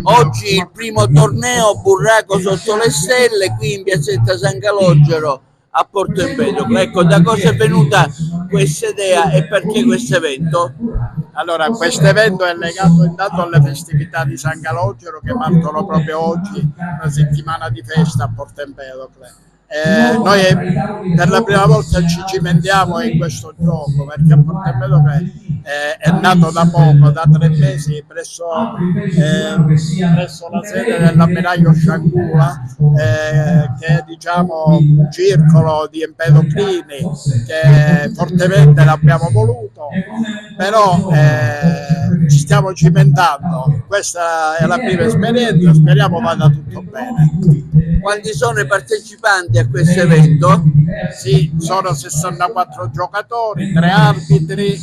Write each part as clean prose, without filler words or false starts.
Oggi il primo torneo burraco sotto le stelle qui in piazzetta San Calogero a Porto Empedocle. Ecco, da cosa è venuta questa idea e perché questo evento? Allora, questo evento è legato intanto alle festività di San Calogero che partono proprio oggi, una settimana di festa a Porto Empedocle. Noi per la prima volta ci cimentiamo in questo gioco perché a Porto Empedocle è nato da poco, da 3 mesi, presso la sede dell'ammiraglio Sciancula, che è diciamo un circolo di empedoclini che fortemente l'abbiamo voluto, però ci stiamo cimentando, questa è la prima esperienza, speriamo vada tutto bene. Quanti sono i partecipanti a questo evento? Sì, sono 64 giocatori, 3 arbitri,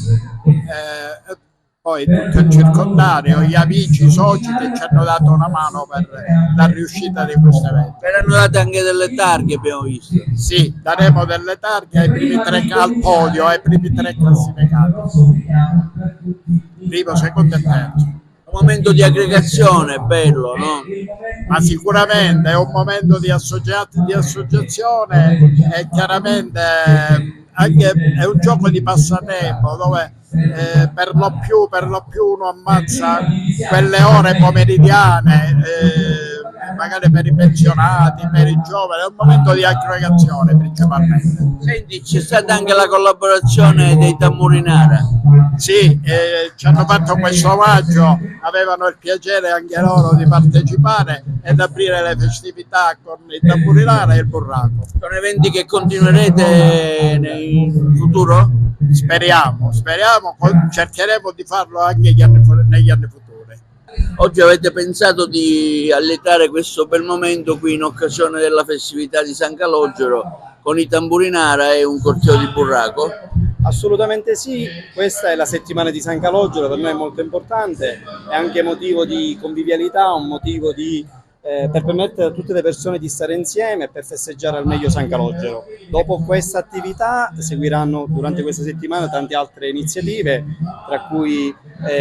poi tutto il circondario, gli amici, i soci che ci hanno dato una mano per la riuscita di questo evento. Verranno date anche delle targhe, abbiamo visto. Sì, daremo delle targhe ai primi 3 al podio, ai primi 3 classificati. Primo, secondo e terzo. Un momento di aggregazione bello, no? Ma sicuramente è un momento di associazione e chiaramente anche è un gioco di passatempo dove per lo più uno ammazza quelle ore pomeridiane, magari per i pensionati, per i giovani, è un momento di aggregazione principalmente. Senti, c'è stata anche la collaborazione dei Tamburinara. Sì, ci hanno fatto questo omaggio, avevano il piacere anche loro di partecipare ed aprire le festività con il Tamburinara e il Burraco. Sono eventi che continuerete nel futuro? Speriamo, cercheremo di farlo anche negli anni futuri. Oggi avete pensato di allietare questo bel momento qui in occasione della festività di San Calogero con i Tamburinara e un corteo di Burraco? Assolutamente sì, questa è la settimana di San Calogero, per noi è molto importante, è anche motivo di convivialità, un motivo per permettere a tutte le persone di stare insieme e per festeggiare al meglio San Calogero. Dopo questa attività seguiranno durante questa settimana tante altre iniziative, tra cui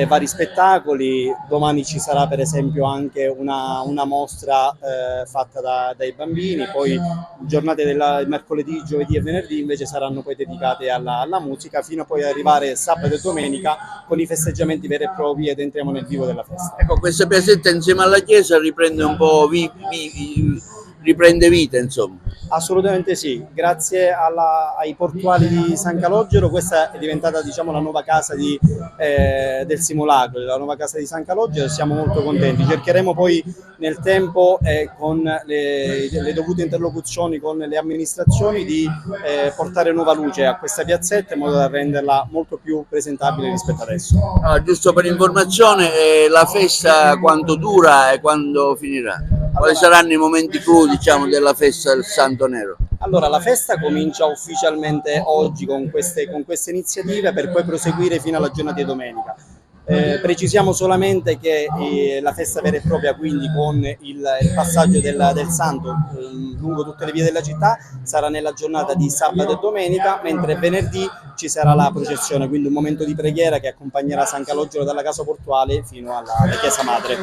vari spettacoli. Domani ci sarà per esempio anche una mostra fatta dai bambini, poi giornate del mercoledì, giovedì e venerdì invece saranno poi dedicate alla musica, fino a poi arrivare sabato e domenica con i festeggiamenti veri e propri ed entriamo nel vivo della festa. Ecco, questa piazzetta insieme alla chiesa riprende un po' riprende vita, insomma. Assolutamente sì, grazie ai portuali di San Calogero questa è diventata diciamo la nuova casa del simulacro, la nuova casa di San Calogero, e siamo molto contenti. Cercheremo poi nel tempo con le dovute interlocuzioni con le amministrazioni di portare nuova luce a questa piazzetta in modo da renderla molto più presentabile rispetto adesso. Allora, giusto per informazione, la festa quanto dura e quando finirà? Quali saranno i momenti clou, diciamo, della festa del Santo Nero? Allora, la festa comincia ufficialmente oggi con queste iniziative per poi proseguire fino alla giornata di domenica. Precisiamo solamente che la festa vera e propria, quindi con il passaggio del Santo lungo tutte le vie della città, sarà nella giornata di sabato e domenica, mentre venerdì ci sarà la processione, quindi un momento di preghiera che accompagnerà San Calogero dalla casa portuale fino alla chiesa madre.